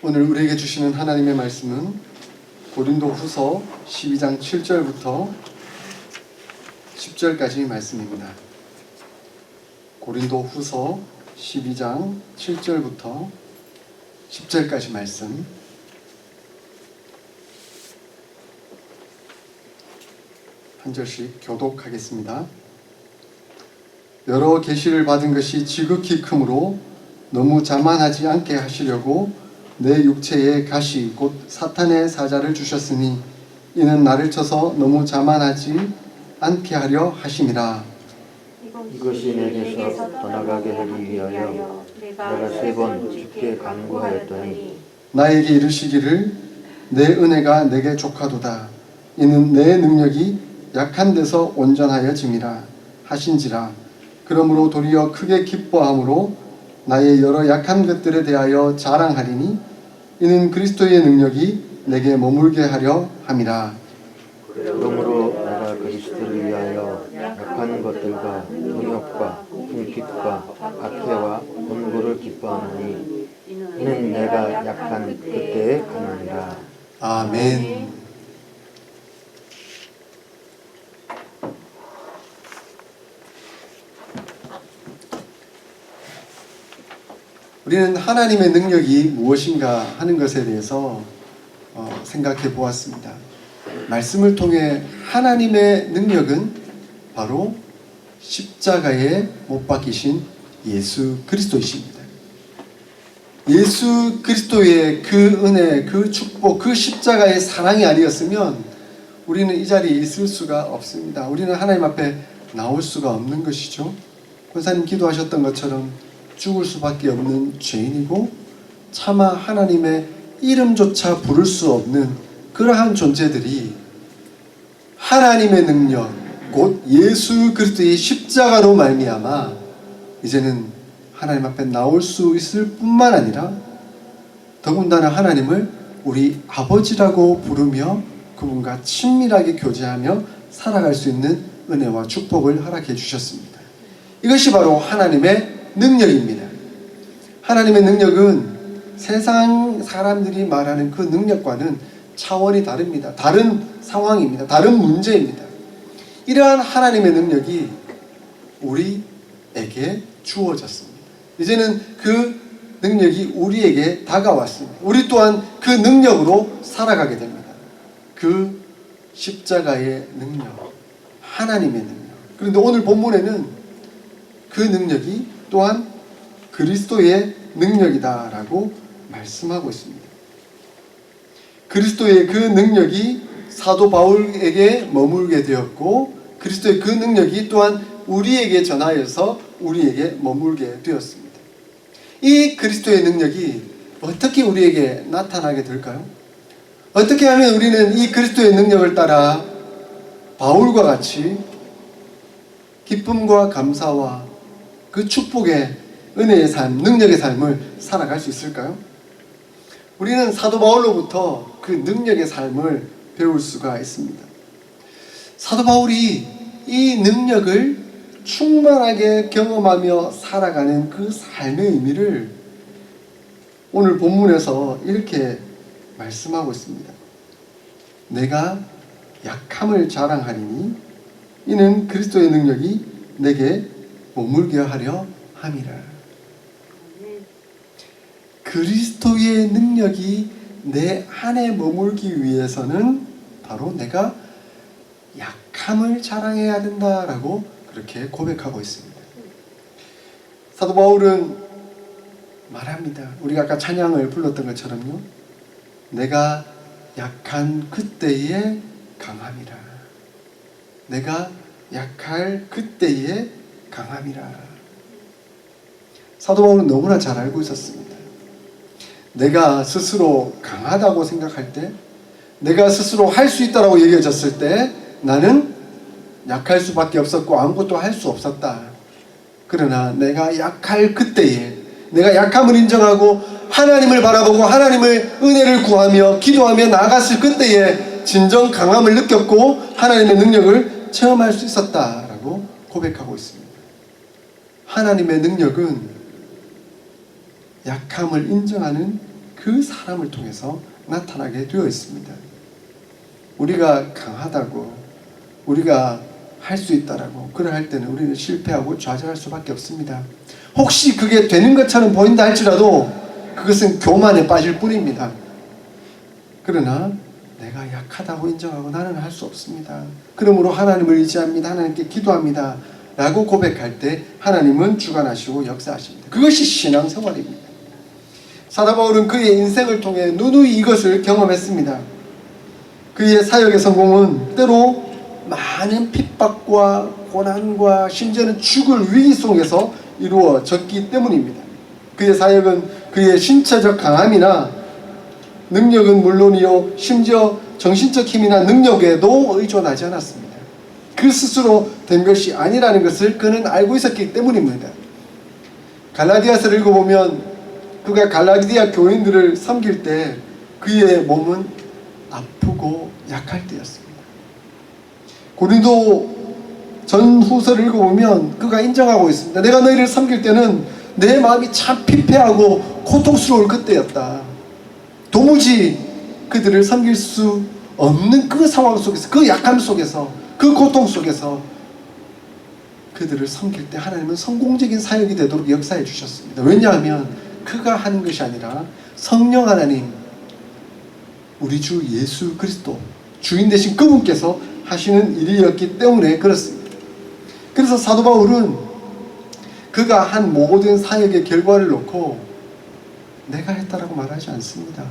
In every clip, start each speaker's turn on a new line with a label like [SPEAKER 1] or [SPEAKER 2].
[SPEAKER 1] 오늘 우리에게 주시는 하나님의 말씀은 고린도후서 12장 7절부터 10절까지 말씀입니다. 고린도후서 12장 7절부터 10절까지 말씀. 한 절씩 교독하겠습니다. 여러 계시를 받은 것이 지극히 크므로 너무 자만하지 않게 하시려고 내 육체에 가시 곧 사탄의 사자를 주셨으니 이는 나를 쳐서 너무 자만하지 않게 하려 하심이라.
[SPEAKER 2] 이것이 내게서 떠나가게 하기 위하여 내가 3번 주께 간구하였더니
[SPEAKER 1] 나에게 이르시기를 내 은혜가 내게 족하도다. 이는 내 능력이 약한 데서 온전하여짐이라 하신지라. 그러므로 도리어 크게 기뻐함으로 나의 여러 약한 것들에 대하여 자랑하리니 이는 그리스도의 능력이 내게 머물게 하려 함이라.
[SPEAKER 2] 그러므로 내가 그리스도를 위하여 약한 것들과 능력과 궁핍과 박해와 권고를 기뻐하노니 이는 내가 약한 그때에 강하니라.
[SPEAKER 1] 아멘. 우리는 하나님의 능력이 무엇인가 하는 것에 대해서 생각해 보았습니다. 말씀을 통해 하나님의 능력은 바로 십자가에 못 박히신 예수 그리스도이십니다. 예수 그리스도의 그 은혜, 그 축복, 그 십자가의 사랑이 아니었으면 우리는 이 자리에 있을 수가 없습니다. 우리는 하나님 앞에 나올 수가 없는 것이죠. 권사님 기도하셨던 것처럼 죽을 수밖에 없는 죄인이고 차마 하나님의 이름조차 부를 수 없는 그러한 존재들이 하나님의 능력, 곧 예수 그리스도의 십자가로 말미암아 이제는 하나님 앞에 나올 수 있을 뿐만 아니라 더군다나 하나님을 우리 아버지라고 부르며 그분과 친밀하게 교제하며 살아갈 수 있는 은혜와 축복을 허락해 주셨습니다. 이것이 바로 하나님의 능력입니다. 하나님의 능력은 세상 사람들이 말하는 그 능력과는 차원이 다릅니다. 다른 상황입니다. 다른 문제입니다. 이러한 하나님의 능력이 우리에게 주어졌습니다. 이제는 그 능력이 우리에게 다가왔습니다. 우리 또한 그 능력으로 살아가게 됩니다. 그 십자가의 능력, 하나님의 능력. 그런데 오늘 본문에는 그 능력이 또한 그리스도의 능력이다라고 말씀하고 있습니다. 그리스도의 그 능력이 사도 바울에게 머물게 되었고 그리스도의 그 능력이 또한 우리에게 전하여서 우리에게 머물게 되었습니다. 이 그리스도의 능력이 어떻게 우리에게 나타나게 될까요? 어떻게 하면 우리는 이 그리스도의 능력을 따라 바울과 같이 기쁨과 감사와 그 축복의 은혜의 삶, 능력의 삶을 살아갈 수 있을까요? 우리는 사도 바울로부터 그 능력의 삶을 배울 수가 있습니다. 사도 바울이 이 능력을 충만하게 경험하며 살아가는 그 삶의 의미를 오늘 본문에서 이렇게 말씀하고 있습니다. 내가 약함을 자랑하리니 이는 그리스도의 능력이 내게 머물게 하려 함이라. 그리스도의 능력이 내 안에 머물기 위해서는 바로 내가 약함을 자랑해야 된다라고 그렇게 고백하고 있습니다. 사도 바울은 말합니다. 우리가 아까 찬양을 불렀던 것처럼요. 내가 약한 그때에 강함이라. 내가 약할 그때에 강함이라. 사도 바울은 너무나 잘 알고 있었습니다. 내가 스스로 강하다고 생각할 때, 내가 스스로 할 수 있다고 얘기해졌을 때 나는 약할 수밖에 없었고 아무것도 할 수 없었다. 그러나 내가 약할 그때에, 내가 약함을 인정하고 하나님을 바라보고 하나님의 은혜를 구하며 기도하며 나아갔을 그때에 진정 강함을 느꼈고 하나님의 능력을 체험할 수 있었다라고 고백하고 있습니다. 하나님의 능력은 약함을 인정하는 그 사람을 통해서 나타나게 되어 있습니다. 우리가 강하다고, 우리가 할 수 있다라고 그래 할 때는 우리는 실패하고 좌절할 수밖에 없습니다. 혹시 그게 되는 것처럼 보인다 할지라도 그것은 교만에 빠질 뿐입니다. 그러나 내가 약하다고 인정하고 나는 할 수 없습니다. 그러므로 하나님을 의지합니다. 하나님께 기도합니다. 라고 고백할 때 하나님은 주관하시고 역사하십니다. 그것이 신앙생활입니다. 사도 바울은 그의 인생을 통해 누누이 이것을 경험했습니다. 그의 사역의 성공은 때로 많은 핍박과 고난과 심지어는 죽을 위기 속에서 이루어졌기 때문입니다. 그의 사역은 그의 신체적 강함이나 능력은 물론이요 심지어 정신적 힘이나 능력에도 의존하지 않았습니다. 그 스스로 된 것이 아니라는 것을 그는 알고 있었기 때문입니다. 갈라디아서를 읽어보면 그가 갈라디아 교인들을 섬길 때 그의 몸은 아프고 약할 때였습니다. 고린도 전후서를 읽어보면 그가 인정하고 있습니다. 내가 너희를 섬길 때는 내 마음이 참 피폐하고 고통스러울 그때였다. 도무지 그들을 섬길 수 없는 그 상황 속에서, 그 약함 속에서, 그 고통 속에서 그들을 섬길 때 하나님은 성공적인 사역이 되도록 역사해 주셨습니다. 왜냐하면 그가 하는 것이 아니라 성령 하나님, 우리 주 예수 그리스도 주인 되신 그분께서 하시는 일이었기 때문에 그렇습니다. 그래서 사도 바울은 그가 한 모든 사역의 결과를 놓고 내가 했다라고 말하지 않습니다.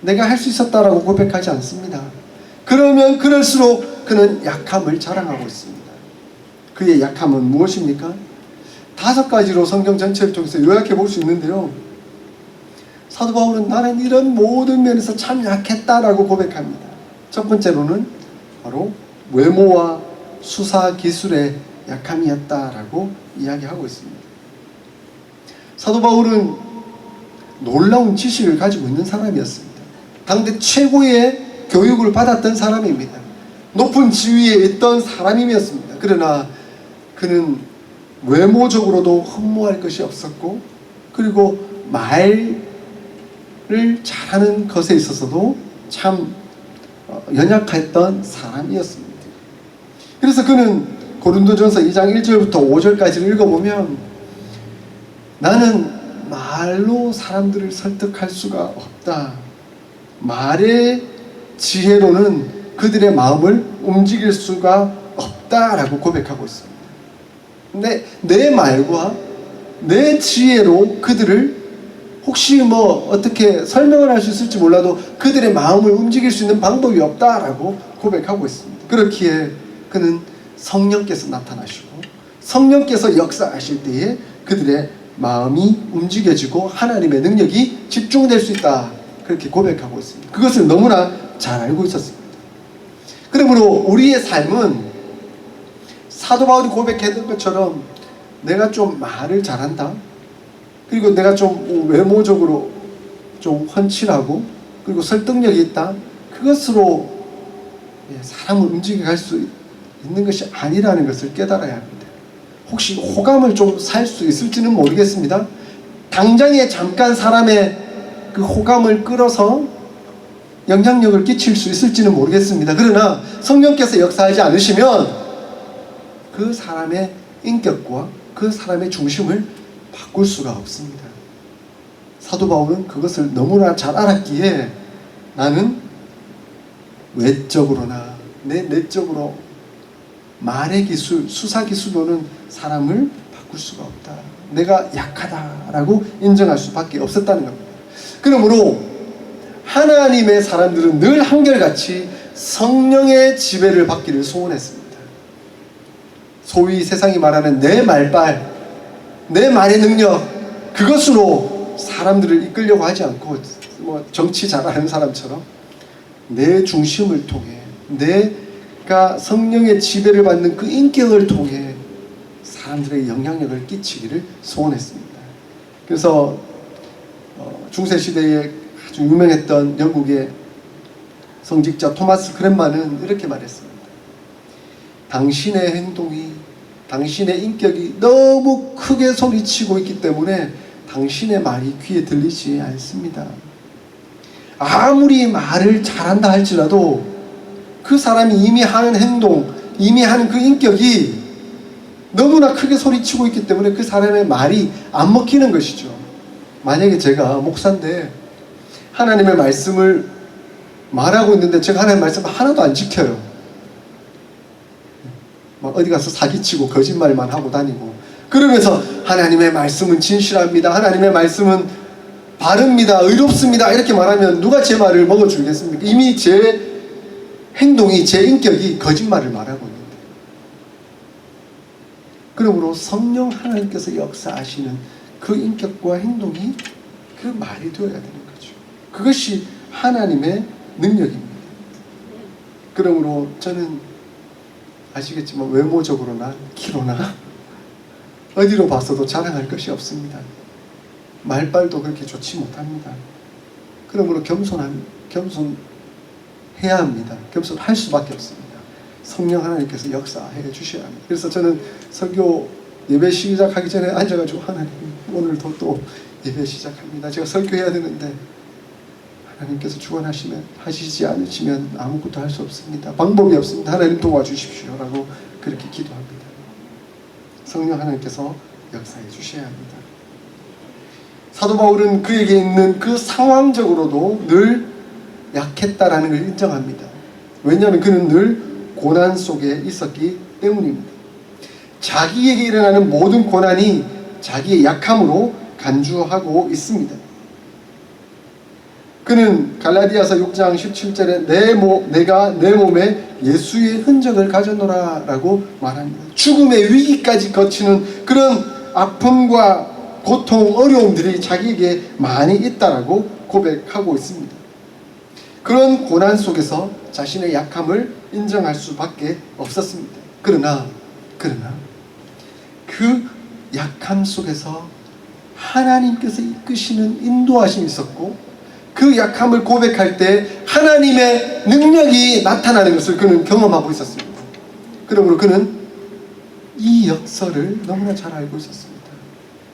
[SPEAKER 1] 내가 할 수 있었다라고 고백하지 않습니다. 그러면 그럴수록 그는 약함을 자랑하고 있습니다. 그의 약함은 무엇입니까? 5가지로 성경 전체를 통해서 요약해 볼 수 있는데요. 사도 바울은 나는 이런 모든 면에서 참 약했다라고 고백합니다. 첫 번째로는 바로 외모와 수사 기술의 약함이었다라고 이야기하고 있습니다. 사도 바울은 놀라운 지식을 가지고 있는 사람이었습니다. 당대 최고의 교육을 받았던 사람입니다. 높은 지위에 있던 사람이었습니다. 그러나 그는 외모적으로도 흠모할 것이 없었고, 그리고 말을 잘하는 것에 있어서도 참 연약했던 사람이었습니다. 그래서 그는 고린도전서 2장 1절부터 5절까지를 읽어보면 나는 말로 사람들을 설득할 수가 없다. 말의 지혜로는 그들의 마음을 움직일 수가 없다라고 고백하고 있습니다. 근데 내 말과 내 지혜로 그들을 혹시 어떻게 설명을 할 수 있을지 몰라도 그들의 마음을 움직일 수 있는 방법이 없다라고 고백하고 있습니다. 그렇기에 그는 성령께서 나타나시고 성령께서 역사하실 때에 그들의 마음이 움직여지고 하나님의 능력이 집중될 수 있다. 그렇게 고백하고 있습니다. 그것을 너무나 잘 알고 있었습니다. 그러므로 우리의 삶은 사도 바울이 고백했던 것처럼 내가 좀 말을 잘한다. 그리고 내가 좀 외모적으로 좀 훤칠하고 그리고 설득력이 있다. 그것으로 사람을 움직여 갈 수 있는 것이 아니라는 것을 깨달아야 합니다. 혹시 호감을 좀 살 수 있을지는 모르겠습니다. 당장에 잠깐 사람의 그 호감을 끌어서 영향력을 끼칠 수 있을지는 모르겠습니다. 그러나 성령께서 역사하지 않으시면 그 사람의 인격과 그 사람의 중심을 바꿀 수가 없습니다. 사도 바울은 그것을 너무나 잘 알았기에 나는 외적으로나 내적으로 말의 기술, 수사 기술로는 사람을 바꿀 수가 없다. 내가 약하다라고 인정할 수밖에 없었다는 겁니다. 그러므로 하나님의 사람들은 늘 한결같이 성령의 지배를 받기를 소원했습니다. 소위 세상이 말하는 내 말빨, 내 말의 능력, 그것으로 사람들을 이끌려고 하지 않고 정치 잘하는 사람처럼 내 중심을 통해 내가 성령의 지배를 받는 그 인격을 통해 사람들의 영향력을 끼치기를 소원했습니다. 그래서 중세시대에 아주 유명했던 영국의 성직자 토마스 그랜만은 이렇게 말했습니다. 당신의 행동이, 당신의 인격이 너무 크게 소리치고 있기 때문에 당신의 말이 귀에 들리지 않습니다. 아무리 말을 잘한다 할지라도 그 사람이 이미 하는 행동, 이미 하는 그 인격이 너무나 크게 소리치고 있기 때문에 그 사람의 말이 안 먹히는 것이죠. 만약에 제가 목사인데 하나님의 말씀을 말하고 있는데 제가 하나님의 말씀 하나도 안 지켜요. 막 어디 가서 사기치고 거짓말만 하고 다니고, 그러면서 하나님의 말씀은 진실합니다, 하나님의 말씀은 바릅니다, 의롭습니다 이렇게 말하면 누가 제 말을 먹어주겠습니까? 이미 제 행동이, 제 인격이 거짓말을 말하고 있는데. 그러므로 성령 하나님께서 역사하시는 그 인격과 행동이 그 말이 되어야 되는 거죠. 그것이 하나님의 능력입니다. 그러므로 저는 아시겠지만 외모적으로나 키로나 어디로 봐서도 자랑할 것이 없습니다. 말빨도 그렇게 좋지 못합니다. 그러므로 겸손해야 합니다. 겸손할 수밖에 없습니다. 성령 하나님께서 역사해 주셔야 합니다. 그래서 저는 설교 예배 시작하기 전에 앉아가지고 하나님 오늘도 또 예배 시작합니다. 제가 설교해야 되는데 하나님께서 주관하시지 않으시면 아무것도 할 수 없습니다. 방법이 없습니다. 하나님 도와주십시오 라고 그렇게 기도합니다. 성령 하나님께서 역사해 주셔야 합니다. 사도 바울은 그에게 있는 그 상황적으로도 늘 약했다라는 걸 인정합니다. 왜냐하면 그는 늘 고난 속에 있었기 때문입니다. 자기에게 일어나는 모든 고난이 자기의 약함으로 간주하고 있습니다. 그는 갈라디아서 6장 17절에 내가 내 몸에 예수의 흔적을 가져노라 라고 말합니다. 죽음의 위기까지 거치는 그런 아픔과 고통, 어려움들이 자기에게 많이 있다라고 고백하고 있습니다. 그런 고난 속에서 자신의 약함을 인정할 수밖에 없었습니다. 그러나 그 약함 속에서 하나님께서 이끄시는 인도하심이 있었고, 그 약함을 고백할 때 하나님의 능력이 나타나는 것을 그는 경험하고 있었습니다. 그러므로 그는 이 역설을 너무나 잘 알고 있었습니다.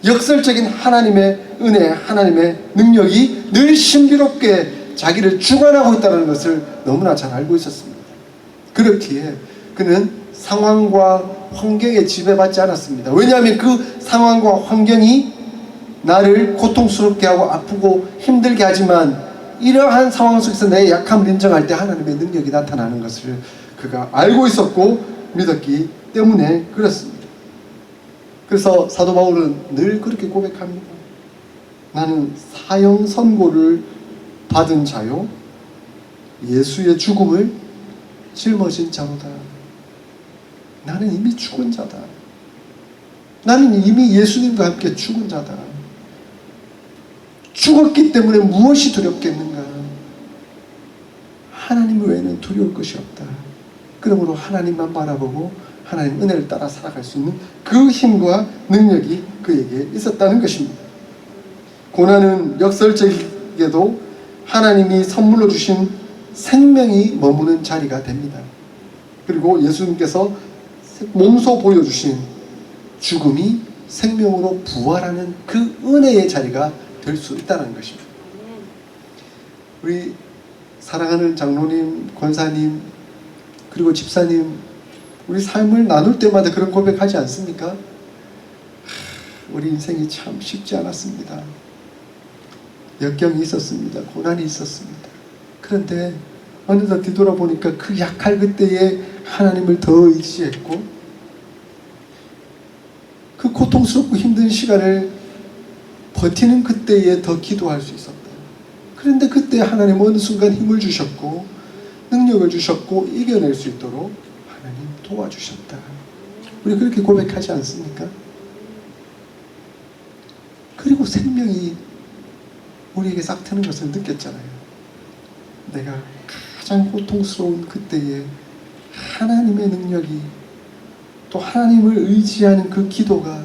[SPEAKER 1] 역설적인 하나님의 은혜, 하나님의 능력이 늘 신비롭게 자기를 주관하고 있다는 것을 너무나 잘 알고 있었습니다. 그렇기에 그는 상황과 환경에 지배받지 않았습니다. 왜냐하면 그 상황과 환경이 나를 고통스럽게 하고 아프고 힘들게 하지만 이러한 상황 속에서 내 약함을 인정할 때 하나님의 능력이 나타나는 것을 그가 알고 있었고 믿었기 때문에 그렇습니다. 그래서 사도 바울은 늘 그렇게 고백합니다. 나는 사형 선고를 받은 자요 예수의 죽음을 짊어진 자로다. 나는 이미 죽은 자다. 나는 이미 예수님과 함께 죽은 자다. 죽었기 때문에 무엇이 두렵겠는가? 하나님 외에는 두려울 것이 없다. 그러므로 하나님만 바라보고 하나님 은혜를 따라 살아갈 수 있는 그 힘과 능력이 그에게 있었다는 것입니다. 고난은 역설적이게도 하나님이 선물로 주신 생명이 머무는 자리가 됩니다. 그리고 예수님께서 몸소 보여주신 죽음이 생명으로 부활하는 그 은혜의 자리가 될 수 있다는 것입니다. 우리 사랑하는 장로님, 권사님, 그리고 집사님, 우리 삶을 나눌 때마다 그런 고백하지 않습니까? 우리 인생이 참 쉽지 않았습니다. 역경이 있었습니다. 고난이 있었습니다. 그런데 어느덧 뒤돌아보니까 그 약할 그때에 하나님을 더 의지했고, 그 고통스럽고 힘든 시간을 버티는 그때에 더 기도할 수 있었다. 그런데 그때 하나님 어느 순간 힘을 주셨고 능력을 주셨고 이겨낼 수 있도록 하나님 도와주셨다. 우리 그렇게 고백하지 않습니까? 그리고 생명이 우리에게 싹 트는 것을 느꼈잖아요. 내가 가장 고통스러운 그때에 하나님의 능력이, 또 하나님을 의지하는 그 기도가,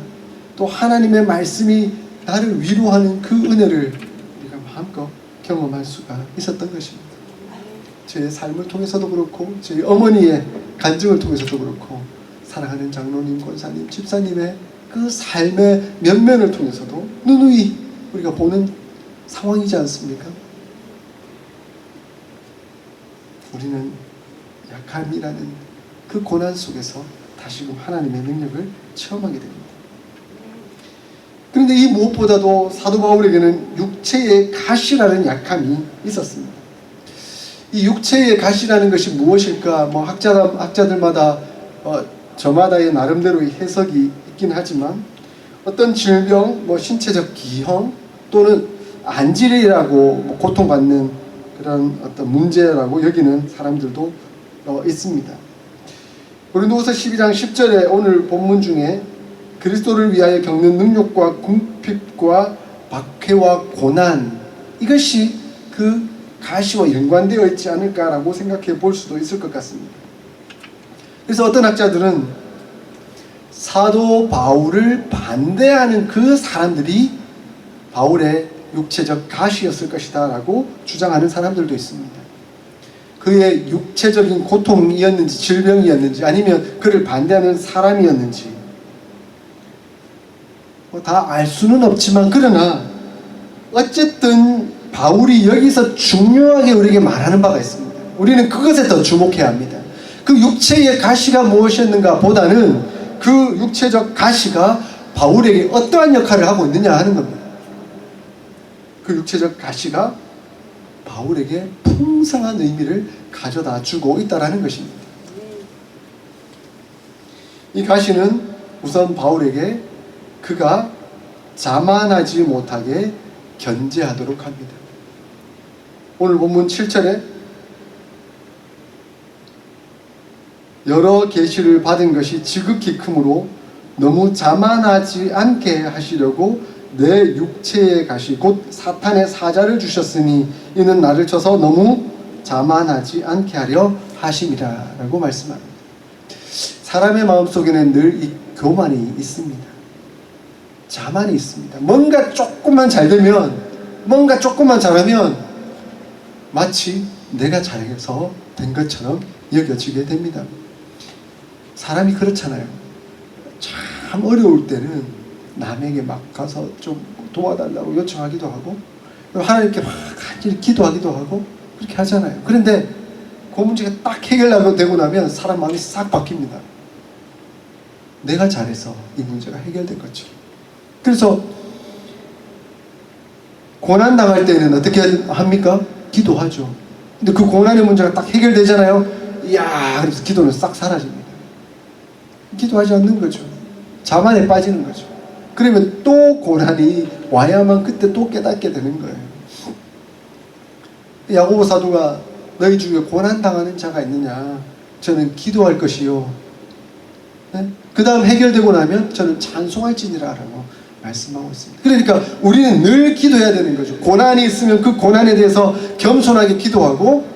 [SPEAKER 1] 또 하나님의 말씀이 나를 위로하는 그 은혜를 우리가 마음껏 경험할 수가 있었던 것입니다. 제 삶을 통해서도 그렇고 저희 어머니의 간증을 통해서도 그렇고 사랑하는 장로님, 권사님, 집사님의 그 삶의 면면을 통해서도 누누이 우리가 보는 상황이지 않습니까? 우리는 약함이라는 그 고난 속에서 다시금 하나님의 능력을 체험하게 됩니다. 그런데 이 무엇보다도 사도 바울에게는 육체의 가시라는 약함이 있었습니다. 이 육체의 가시라는 것이 무엇일까? 학자들마다 저마다의 나름대로의 해석이 있긴 하지만 어떤 질병, 신체적 기형 또는 안질이라고 고통받는 그런 어떤 문제라고 여기는 사람들도 있습니다. 고린도후서 12장 10절에 오늘 본문 중에 그리스도를 위하여 겪는 능력과 궁핍과 박해와 고난, 이것이 그 가시와 연관되어 있지 않을까라고 생각해 볼 수도 있을 것 같습니다. 그래서 어떤 학자들은 사도 바울을 반대하는 그 사람들이 바울의 육체적 가시였을 것이다 라고 주장하는 사람들도 있습니다. 그의 육체적인 고통이었는지 질병이었는지 아니면 그를 반대하는 사람이었는지 다 알 수는 없지만, 그러나 어쨌든 바울이 여기서 중요하게 우리에게 말하는 바가 있습니다. 우리는 그것에 더 주목해야 합니다. 그 육체의 가시가 무엇이었는가 보다는 그 육체적 가시가 바울에게 어떠한 역할을 하고 있느냐 하는 겁니다. 그 육체적 가시가 바울에게 풍성한 의미를 가져다 주고 있다는 것입니다. 이 가시는 우선 바울에게 그가 자만하지 못하게 견제하도록 합니다. 오늘 본문 7절에 여러 계시를 받은 것이 지극히 크므로 너무 자만하지 않게 하시려고 내 육체의 가시 곧 사탄의 사자를 주셨으니 이는 나를 쳐서 너무 자만하지 않게 하려 하심이라 라고 말씀합니다. 사람의 마음속에는 늘 이 교만이 있습니다. 자만이 있습니다. 뭔가 조금만 잘 되면, 뭔가 조금만 잘하면 마치 내가 잘해서 된 것처럼 여겨지게 됩니다. 사람이 그렇잖아요. 참 어려울 때는 남에게 막 가서 좀 도와달라고 요청하기도 하고 하나님께 막 간절히 기도하기도 하고 그렇게 하잖아요. 그런데 그 문제가 딱 해결되고 나면 사람 마음이 싹 바뀝니다. 내가 잘해서 이 문제가 해결된 것처럼. 그래서 고난 당할 때는 어떻게 합니까? 기도하죠. 근데 그 고난의 문제가 딱 해결되잖아요. 이야, 그래서 기도는 싹 사라집니다. 기도하지 않는 거죠. 자만에 빠지는 거죠. 그러면 또 고난이 와야만 그때 또 깨닫게 되는 거예요. 야고보 사도가 너희 중에 고난 당하는 자가 있느냐? 저는 기도할 것이요. 네? 그 다음 해결되고 나면 저는 찬송할지니라 라고 말씀하고 있습니다. 그러니까 우리는 늘 기도해야 되는 거죠. 고난이 있으면 그 고난에 대해서 겸손하게 기도하고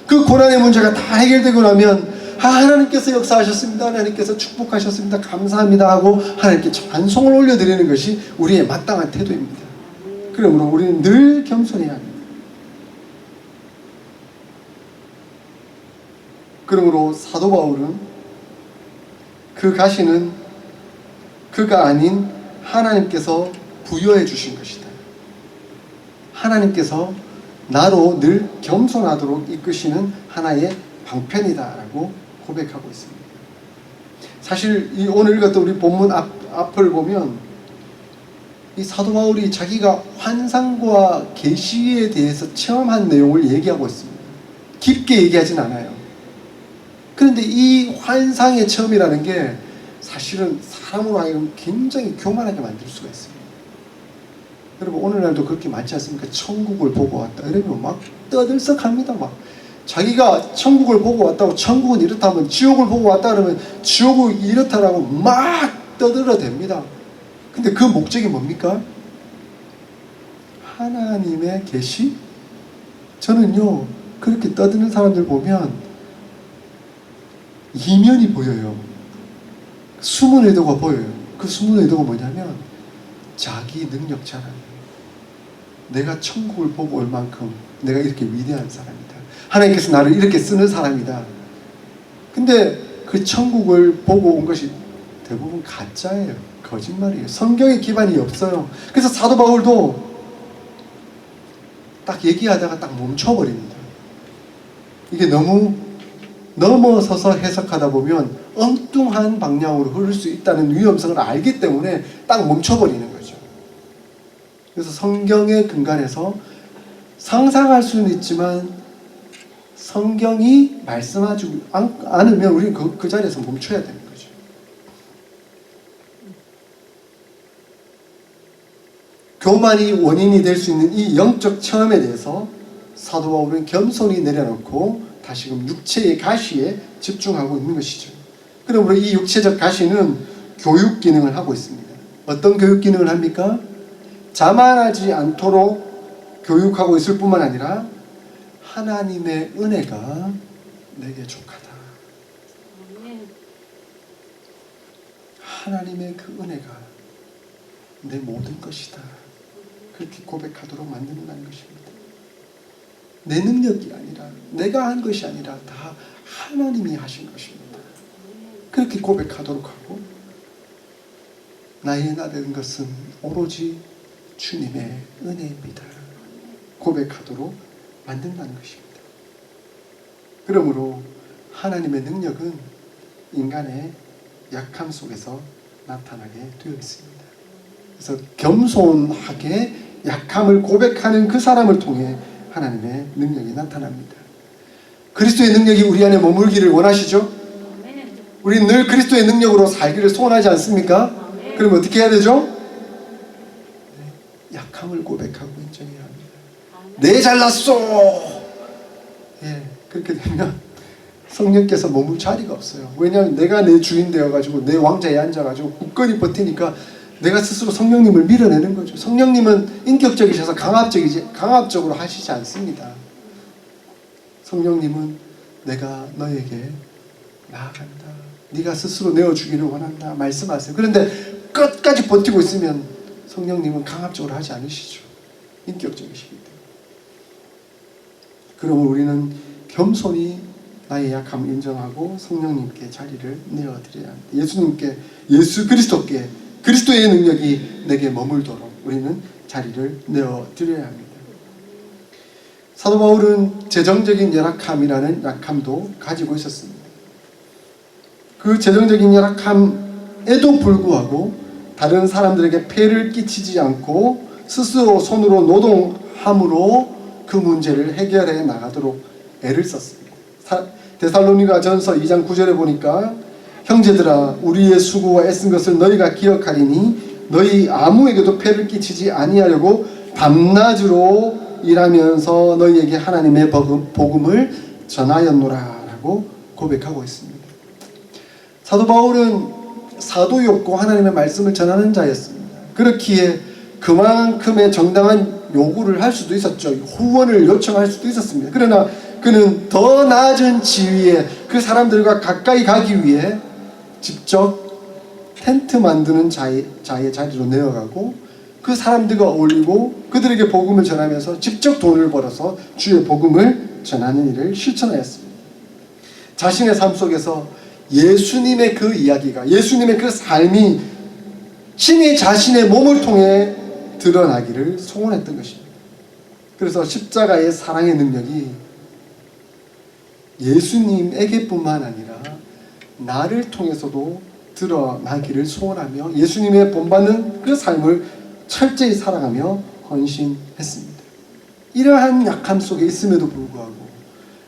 [SPEAKER 1] 그 고난의 문제가 다 해결되고 나면 하나님께서 역사하셨습니다. 하나님께서 축복하셨습니다. 감사합니다 하고 하나님께 찬송을 올려드리는 것이 우리의 마땅한 태도입니다. 그러므로 우리는 늘 겸손해야 합니다. 그러므로 사도 바울은 그 가시는 그가 아닌 하나님께서 부여해 주신 것이다. 하나님께서 나로 늘 겸손하도록 이끄시는 하나의 방편이다 라고 고백하고 있습니다. 사실 이 오늘 읽었던 우리 본문 앞을 보면 이 사도 바울이 자기가 환상과 계시에 대해서 체험한 내용을 얘기하고 있습니다. 깊게 얘기하진 않아요. 그런데 이 환상의 체험이라는 게 사실은 사람으로 하여금 굉장히 교만하게 만들 수가 있습니다. 여러분 오늘날도 그렇게 많지 않습니까? 천국을 보고 왔다 이러면 막 떠들썩합니다. 막 자기가 천국을 보고 왔다고 천국은 이렇다 하면 지옥을 보고 왔다 그러면 지옥은 이렇다라고 막 떠들어댑니다. 근데 그 목적이 뭡니까? 하나님의 계시? 저는요 그렇게 떠드는 사람들 보면 이면이 보여요. 숨은 의도가 보여요. 그 숨은 의도가 뭐냐면 자기 능력 자랑. 내가 천국을 보고 올 만큼 내가 이렇게 위대한 사람이다. 하나님께서 나를 이렇게 쓰는 사람이다. 근데 그 천국을 보고 온 것이 대부분 가짜예요. 거짓말이에요. 성경에 기반이 없어요. 그래서 사도 바울도 딱 얘기하다가 딱 멈춰버립니다. 이게 너무 넘어서서 해석하다 보면 엉뚱한 방향으로 흐를 수 있다는 위험성을 알기 때문에 딱 멈춰버리는 거죠. 그래서 성경의 근간에서 상상할 수는 있지만 성경이 말씀하지 않으면 우리는 그 자리에서 멈춰야 되는 거죠. 교만이 원인이 될 수 있는 이 영적 체험에 대해서 사도 바울은 겸손히 내려놓고 다시금 육체의 가시에 집중하고 있는 것이죠. 그러므로 이 육체적 가시는 교육 기능을 하고 있습니다. 어떤 교육 기능을 합니까? 자만하지 않도록 교육하고 있을 뿐만 아니라 하나님의 은혜가 내게 족하다. 하나님의 그 은혜가 내 모든 것이다. 그렇게 고백하도록 만든다는 것입니다. 내 능력이 아니라 내가 한 것이 아니라 다 하나님이 하신 것입니다. 그렇게 고백하도록 하고 나의 나 된 것은 오로지 주님의 은혜입니다. 고백하도록 만든다는 것입니다. 그러므로 하나님의 능력은 인간의 약함 속에서 나타나게 되어 있습니다. 그래서 겸손하게 약함을 고백하는 그 사람을 통해 하나님의 능력이 나타납니다. 그리스도의 능력이 우리 안에 머물기를 원하시죠? 우리는 늘 그리스도의 능력으로 살기를 소원하지 않습니까? 그럼 어떻게 해야 되죠? 약함을 고백하고 인정해야 합니다. 내 잘났어! 예, 그렇게 되면 성령께서 머물 자리가 없어요. 왜냐하면 내가 내 주인 되어가지고 내 왕자에 앉아가지고 굳건히 버티니까 내가 스스로 성령님을 밀어내는 거죠. 성령님은 인격적이셔서 강압적으로 하시지 않습니다. 성령님은 내가 너에게 나아간다. 네가 스스로 내어주기를 원한다. 말씀하세요. 그런데 끝까지 버티고 있으면 성령님은 강압적으로 하지 않으시죠. 인격적이시기 때문에. 그러면 우리는 겸손히 나의 약함을 인정하고 성령님께 자리를 내어드려야 합니다. 예수 그리스도께 그리스도의 능력이 내게 머물도록 우리는 자리를 내어드려야 합니다. 사도 바울은 재정적인 열악함이라는 약함도 가지고 있었습니다. 그 재정적인 열악함에도 불구하고 다른 사람들에게 폐를 끼치지 않고 스스로 손으로 노동함으로 그 문제를 해결해 나가도록 애를 썼습니다. 데살로니가 전서 2장 9절에 보니까 형제들아 우리의 수고와 애쓴 것을 너희가 기억하리니 너희 아무에게도 폐를 끼치지 아니하려고 밤낮으로 일하면서 너희에게 하나님의 복음을 전하였노라 라고 고백하고 있습니다. 사도 바울은 사도였고 하나님의 말씀을 전하는 자였습니다. 그렇기에 그만큼의 정당한 요구를 할 수도 있었죠. 후원을 요청할 수도 있었습니다. 그러나 그는 더 낮은 지위에 그 사람들과 가까이 가기 위해 직접 텐트 만드는 자의 자리로 내어가고 그 사람들과 어울리고 그들에게 복음을 전하면서 직접 돈을 벌어서 주의 복음을 전하는 일을 실천하였습니다. 자신의 삶 속에서 예수님의 그 이야기가 예수님의 그 삶이 친히 자신의 몸을 통해 드러나기를 소원했던 것입니다. 그래서 십자가의 사랑의 능력이 예수님에게뿐만 아니라 나를 통해서도 드러나기를 소원하며 예수님의 본받는 그 삶을 철저히 사랑하며 헌신했습니다. 이러한 약함 속에 있음에도 불구하고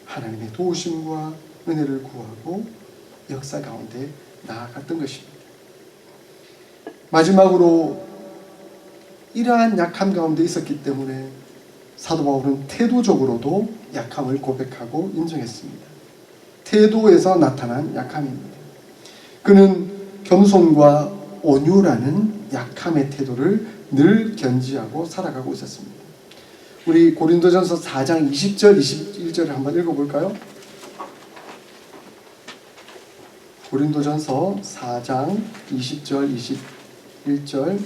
[SPEAKER 1] 하나님의 도우심과 은혜를 구하고 역사 가운데 나아갔던 것입니다. 마지막으로 이러한 약함 가운데 있었기 때문에 사도 바울은 태도적으로도 약함을 고백하고 인정했습니다. 태도에서 나타난 약함입니다. 그는 겸손과 온유라는 약함의 태도를 늘 견지하고 살아가고 있었습니다. 우리 고린도전서 4장 20절 21절을 한번 읽어볼까요? 고린도전서 4장 20절 21절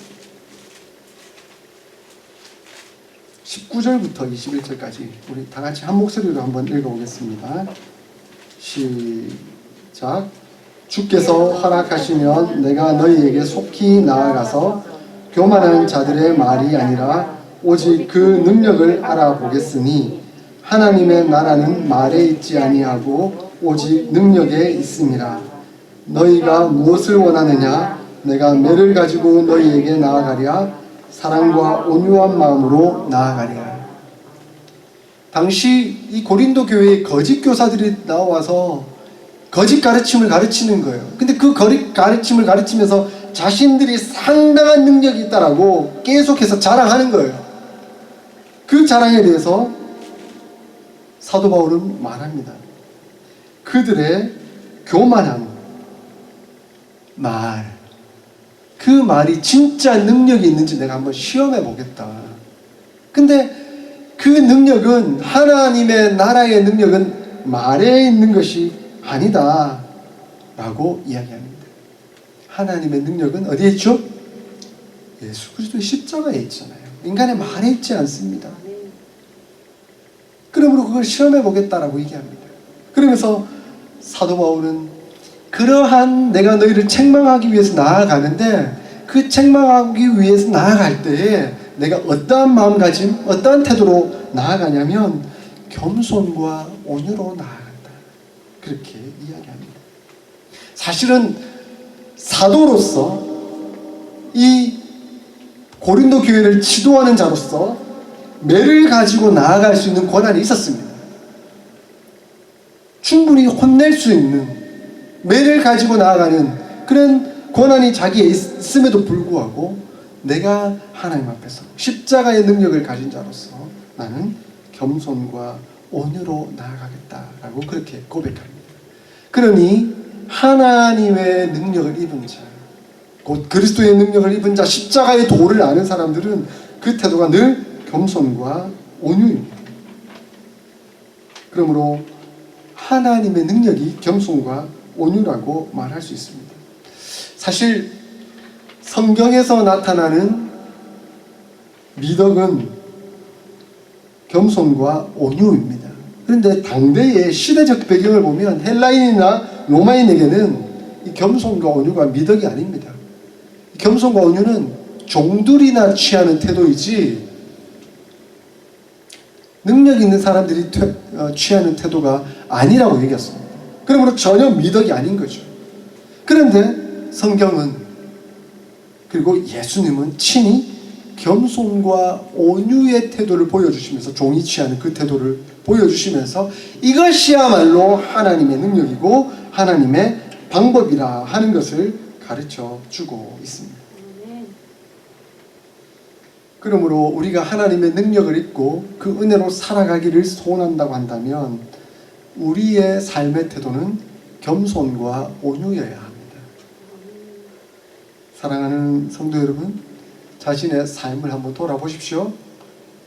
[SPEAKER 1] 19절부터 21절까지 우리 다 같이 한 목소리로 한번 읽어보겠습니다. 시작. 주께서 허락하시면 내가 너희에게 속히 나아가서 교만한 자들의 말이 아니라 오직 그 능력을 알아보겠으니 하나님의 나라는 말에 있지 아니하고 오직 능력에 있음이라. 너희가 무엇을 원하느냐? 내가 매를 가지고 너희에게 나아가랴. 사랑과 온유한 마음으로 나아가랴. 당시 이 고린도 교회에 거짓 교사들이 나와서 거짓 가르침을 가르치는 거예요. 근데 그 거짓 가르침을 가르치면서 자신들이 상당한 능력이 있다라고 계속해서 자랑하는 거예요. 그 자랑에 대해서 사도 바울은 말합니다. 그들의 교만한 말, 그 말이 진짜 능력이 있는지 내가 한번 시험해 보겠다. 근데 그 능력은, 하나님의 나라의 능력은 말에 있는 것이 아니다 라고 이야기합니다. 하나님의 능력은 어디에 있죠? 예수 그리스도의 십자가에 있잖아요. 인간의 말에 있지 않습니다. 그러므로 그걸 시험해 보겠다라고 얘기합니다. 그러면서 사도 바울은 그러한 내가 너희를 책망하기 위해서 나아가는데, 그 책망하기 위해서 나아갈 때에 내가 어떠한 마음가짐, 어떠한 태도로 나아가냐면 겸손과 온유로 나아간다. 그렇게 이야기합니다. 사실은 사도로서, 이 고린도 교회를 지도하는 자로서 매를 가지고 나아갈 수 있는 권한이 있었습니다. 충분히 혼낼 수 있는, 매를 가지고 나아가는 그런 권한이 자기에 있음에도 불구하고 내가 하나님 앞에서 십자가의 능력을 가진 자로서 나는 겸손과 온유로 나아가겠다라고 그렇게 고백합니다. 그러니 하나님의 능력을 입은 자, 곧 그리스도의 능력을 입은 자, 십자가의 도를 아는 사람들은 그 태도가 늘 겸손과 온유입니다. 그러므로 하나님의 능력이 겸손과 온유라고 말할 수 있습니다. 사실 성경에서 나타나는 미덕은 겸손과 온유입니다. 그런데 당대의 시대적 배경을 보면 헬라인이나 로마인에게는 이 겸손과 온유가 미덕이 아닙니다. 겸손과 온유는 종들이나 취하는 태도이지 능력 있는 사람들이 취하는 태도가 아니라고 얘기했습니다. 그러므로 전혀 미덕이 아닌 거죠. 그런데 성경은, 그리고 예수님은 친히 겸손과 온유의 태도를 보여주시면서, 종이 취하는 그 태도를 보여주시면서 이것이야말로 하나님의 능력이고 하나님의 방법이라 하는 것을 가르쳐 주고 있습니다. 그러므로 우리가 하나님의 능력을 입고 그 은혜로 살아가기를 소원한다고 한다면 우리의 삶의 태도는 겸손과 온유여야 합니다. 사랑하는 성도 여러분, 자신의 삶을 한번 돌아보십시오.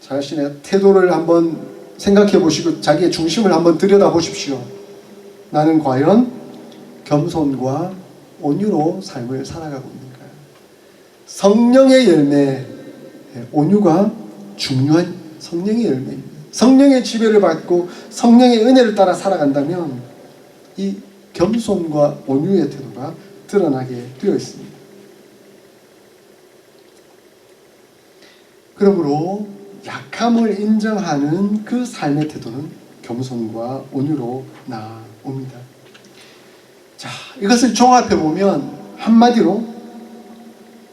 [SPEAKER 1] 자신의 태도를 한번 생각해 보시고 자기의 중심을 한번 들여다보십시오. 나는 과연 겸손과 온유로 삶을 살아가고 있는가? 성령의 열매, 온유가 중요한 성령의 열매입니다. 성령의 지배를 받고 성령의 은혜를 따라 살아간다면 이 겸손과 온유의 태도가 드러나게 되어 있습니다. 그러므로 약함을 인정하는 그 삶의 태도는 겸손과 온유로 나옵니다. 자, 이것을 종합해 보면 한마디로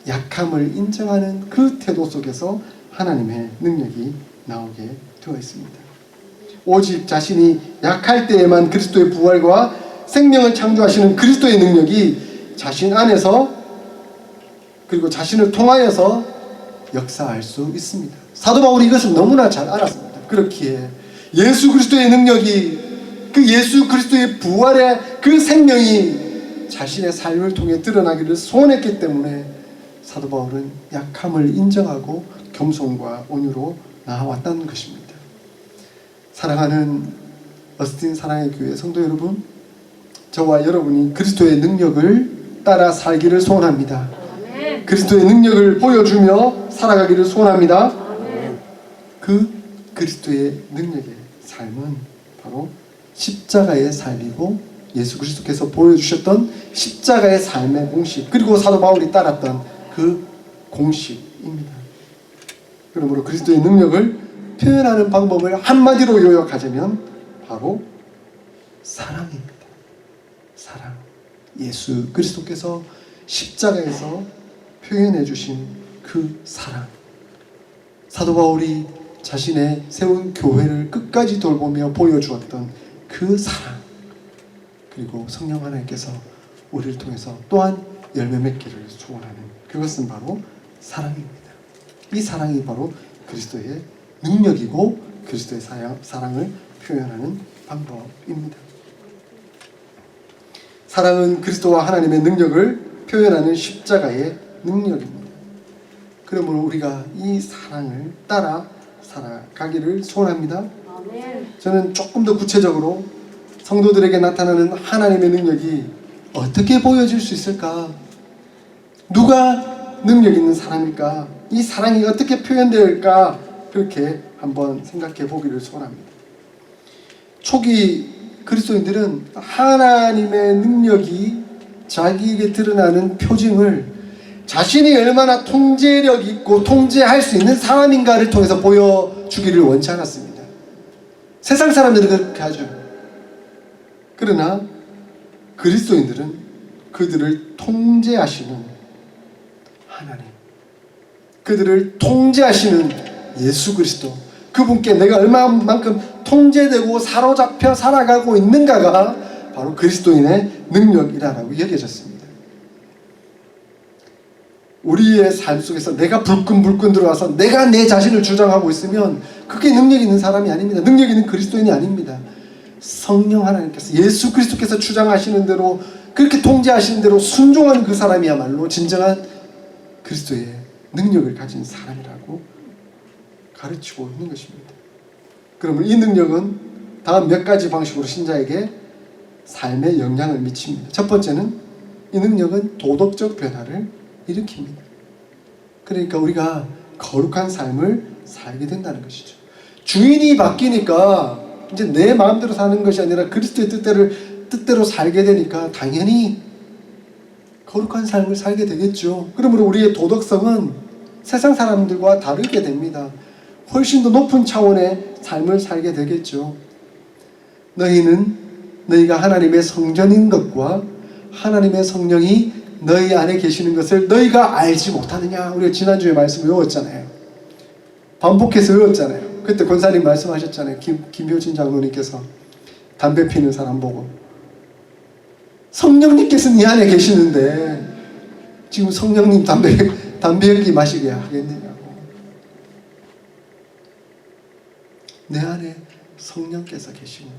[SPEAKER 1] 약함을 인정하는 그 태도 속에서 하나님의 능력이 나오게 되어 있습니다. 오직 자신이 약할 때에만 그리스도의 부활과 생명을 창조하시는 그리스도의 능력이 자신 안에서 그리고 자신을 통하여서 역사할 수 있습니다. 사도 바울이 이것을 너무나 잘 알았습니다. 그렇기에 예수 그리스도의 능력이, 그 예수 그리스도의 부활의 그 생명이 자신의 삶을 통해 드러나기를 소원했기 때문에 사도 바울은 약함을 인정하고 겸손과 온유로 나아왔다는 것입니다. 사랑하는 어스틴 사랑의 교회 성도 여러분, 저와 여러분이 그리스도의 능력을 따라 살기를 소원합니다. 그리스도의 능력을 보여주며 살아가기를 소원합니다. 그 그리스도의 능력의 삶은 바로 십자가의 삶이고 예수 그리스도께서 보여주셨던 십자가의 삶의 공식, 그리고 사도 바울이 따랐던 그 공식입니다. 그러므로 그리스도의 능력을 표현하는 방법을 한마디로 요약하자면 바로 사랑입니다. 사랑. 예수 그리스도께서 십자가에서 표현해 주신 그 사랑. 사도 바울이 자신의 세운 교회를 끝까지 돌보며 보여주었던 그 사랑. 그리고 성령 하나님께서 우리를 통해서 또한 열매 맺기를 소원하는 그것은 바로 사랑입니다. 이 사랑이 바로 그리스도의 능력이고 그리스도의 사랑을 표현하는 방법입니다. 사랑은 그리스도와 하나님의 능력을 표현하는 십자가의 능력입니다. 그러므로 우리가 이 사랑을 따라 살아가기를 소원합니다. 저는 조금 더 구체적으로 성도들에게 나타나는 하나님의 능력이 어떻게 보여질 수 있을까? 누가 능력 있는 사람일까? 이 사랑이 어떻게 표현될까? 그렇게 한번 생각해 보기를 소원합니다. 초기 그리스도인들은 하나님의 능력이 자기에게 드러나는 표징을 자신이 얼마나 통제력 있고 통제할 수 있는 사람인가를 통해서 보여주기를 원치 않았습니다. 세상 사람들은 그렇게 하죠. 그러나 그리스도인들은 그들을 통제하시는 하나님, 그들을 통제하시는 예수 그리스도, 그분께 내가 얼마만큼 통제되고 사로잡혀 살아가고 있는가가 바로 그리스도인의 능력이라고 여겨졌습니다. 우리의 삶 속에서 내가 불끈불끈 들어와서 내가 내 자신을 주장하고 있으면 그게 능력 있는 사람이 아닙니다. 능력 있는 그리스도인이 아닙니다. 성령 하나님께서 예수 그리스도께서 주장하시는 대로 그렇게 통제하시는 대로 순종하는 그 사람이야말로 진정한 그리스도의 능력을 가진 사람이라고 가르치고 있는 것입니다. 그러면 이 능력은 다음 몇 가지 방식으로 신자에게 삶에 영향을 미칩니다. 첫 번째는 이 능력은 도덕적 변화를 일으킵니다. 그러니까 우리가 거룩한 삶을 살게 된다는 것이죠. 주인이 바뀌니까 이제 내 마음대로 사는 것이 아니라 그리스도의 뜻대로 살게 되니까 당연히 거룩한 삶을 살게 되겠죠. 그러므로 우리의 도덕성은 세상 사람들과 다르게 됩니다. 훨씬 더 높은 차원의 삶을 살게 되겠죠. 너희가 하나님의 성전인 것과 하나님의 성령이 너희 안에 계시는 것을 너희가 알지 못하느냐. 우리가 지난주에 말씀 외웠잖아요. 반복해서 외웠잖아요. 그때 권사님 말씀하셨잖아요. 김효진 장로님께서 담배 피는 사람 보고 성령님께서 네 안에 계시는데 지금 성령님 담배 연기 마시게 하겠느냐고. 내 안에 성령께서 계시므로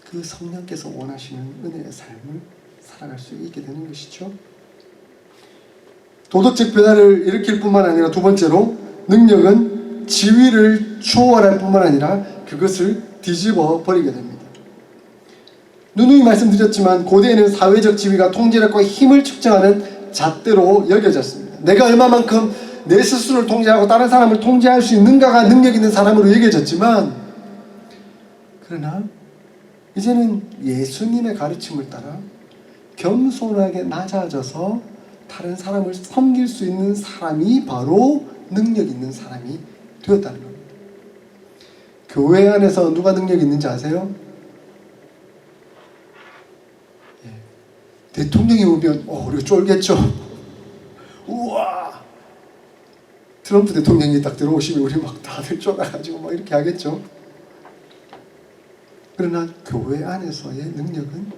[SPEAKER 1] 그 성령께서 원하시는 은혜의 삶을 살아갈 수 있게 되는 것이죠. 도덕적 변화를 일으킬 뿐만 아니라 두 번째로 능력은 지위를 초월할 뿐만 아니라 그것을 뒤집어 버리게 됩니다. 누누이 말씀드렸지만 고대에는 사회적 지위가 통제력과 힘을 측정하는 잣대로 여겨졌습니다. 내가 얼마만큼 내 스스로를 통제하고 다른 사람을 통제할 수 있는가가 능력 있는 사람으로 여겨졌지만, 그러나 이제는 예수님의 가르침을 따라 겸손하게 낮아져서 다른 사람을 섬길 수 있는 사람이 바로 능력 있는 사람이 되었다는 겁니다. 교회 안에서 누가 능력 있는지 아세요? 대통령이 오면 우리가 쫄겠죠. 우와, 트럼프 대통령이 딱 들어오시면 우리 막 다들 쫄아가지고 막 이렇게 하겠죠. 그러나 교회 안에서의 능력은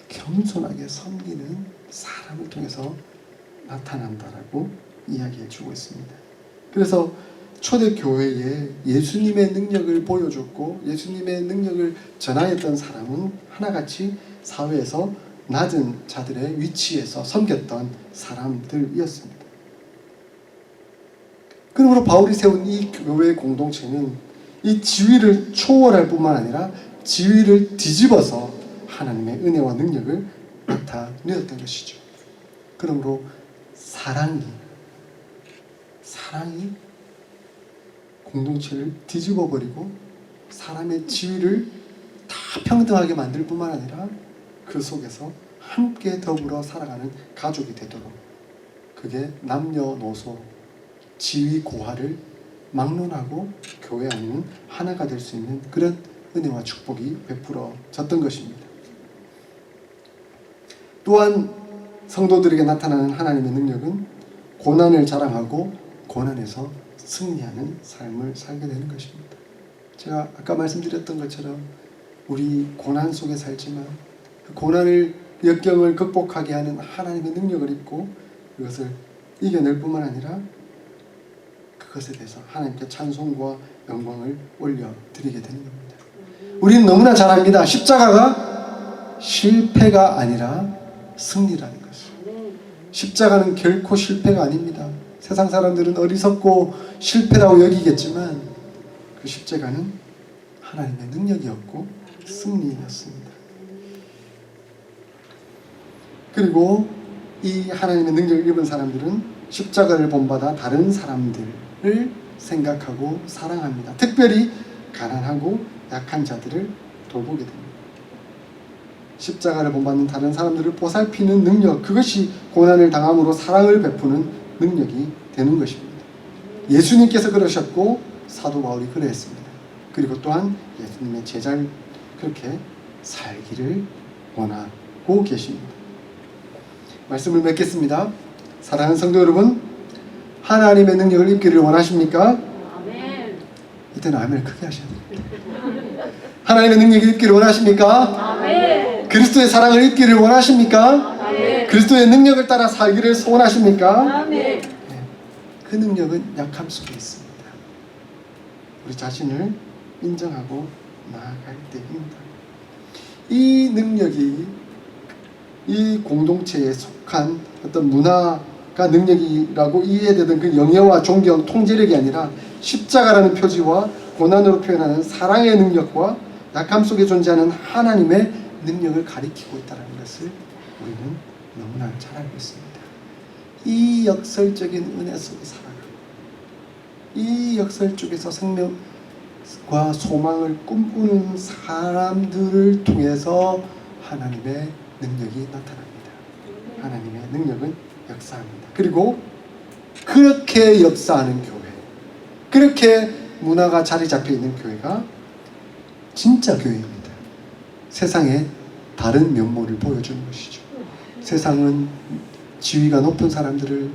[SPEAKER 1] 겸손하게 섬기는 사람을 통해서 나타난다라고 이야기해 주고 있습니다. 그래서 초대교회에 예수님의 능력을 보여줬고 예수님의 능력을 전하였던 사람은 하나같이 사회에서 낮은 자들의 위치에서 섬겼던 사람들이었습니다. 그러므로 바울이 세운 이 교회 공동체는 이 지위를 초월할 뿐만 아니라 지위를 뒤집어서 하나님의 은혜와 능력을 나타내었던 것이죠. 그러므로 사랑이 공동체를 뒤집어버리고 사람의 지위를 다 평등하게 만들 뿐만 아니라 그 속에서 함께 더불어 살아가는 가족이 되도록, 그게 남녀노소 지위 고하를 막론하고 교회 안에는 하나가 될 수 있는 그런 은혜와 축복이 베풀어졌던 것입니다. 또한 성도들에게 나타나는 하나님의 능력은 고난을 자랑하고 고난에서 승리하는 삶을 살게 되는 것입니다. 제가 아까 말씀드렸던 것처럼 우리 고난 속에 살지만 그 고난을 역경을 극복하게 하는 하나님의 능력을 입고 그것을 이겨낼 뿐만 아니라 그것에 대해서 하나님께 찬송과 영광을 올려드리게 되는 겁니다. 우리는 너무나 잘 압니다. 십자가가 실패가 아니라 승리라는 것을. 십자가는 결코 실패가 아닙니다. 세상 사람들은 어리석고 실패라고 여기겠지만 그 십자가는 하나님의 능력이었고 승리였습니다. 그리고 이 하나님의 능력을 입은 사람들은 십자가를 본받아 다른 사람들을 생각하고 사랑합니다. 특별히 가난하고 약한 자들을 돌보게 됩니다. 십자가를 본받는 다른 사람들을 보살피는 능력, 그것이 고난을 당함으로 사랑을 베푸는 능력이 되는 것입니다. 예수님께서 그러셨고 사도 바울이 그랬습니다. 그리고 또한 예수님의 제자를 그렇게 살기를 원하고 계십니다. 말씀을 맺겠습니다. 사랑하는 성도 여러분, 하나님의 능력을 입기를 원하십니까?
[SPEAKER 3] 아멘.
[SPEAKER 1] 이때는 아멘을 크게 하셔야 됩니다. 하나님의 능력을 입기를 원하십니까?
[SPEAKER 3] 아멘.
[SPEAKER 1] 그리스도의 사랑을 입기를 원하십니까?
[SPEAKER 3] 아멘.
[SPEAKER 1] 그리스도의 능력을 따라 살기를 소원하십니까?
[SPEAKER 3] 아멘.
[SPEAKER 1] 그 능력은 약함 속에 있습니다. 우리 자신을 인정하고 나아갈 때입니다. 이 능력이 이 공동체에 속한 어떤 문화가 능력이라고 이해되던 그 영예와 존경, 통제력이 아니라 십자가라는 표지와 고난으로 표현하는 사랑의 능력과 약함 속에 존재하는 하나님의 능력을 가리키고 있다는 것을 우리는 너무나 잘 알고 있습니다. 이 역설적인 은혜 속에 살아가고 이 역설 쪽에서 생명과 소망을 꿈꾸는 사람들을 통해서 하나님의 능력이 나타납니다. 하나님의 능력은 역사합니다. 그리고 그렇게 역사하는 교회, 그렇게 문화가 자리 잡혀 있는 교회가 진짜 교회입니다. 세상에 다른 면모를 보여주는 것이죠. 세상은 지위가 높은 사람들을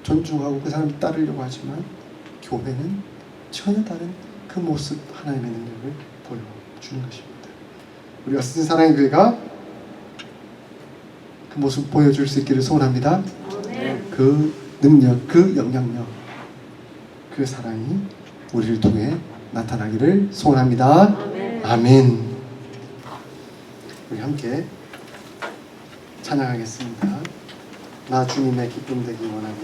[SPEAKER 1] 존중하고 그 사람을 따르려고 하지만 교회는 전혀 다른 그 모습, 하나님의 능력을 보여주는 것입니다. 우리 어스틴 사랑의 교회가 그 모습 보여줄 수 있기를 소원합니다. 그 능력, 그 영향력, 그 사랑이 우리를 통해 나타나기를 소원합니다. 아멘. 우리 함께 찬양하겠습니다. 나 주님의 기쁨 되기 원하네.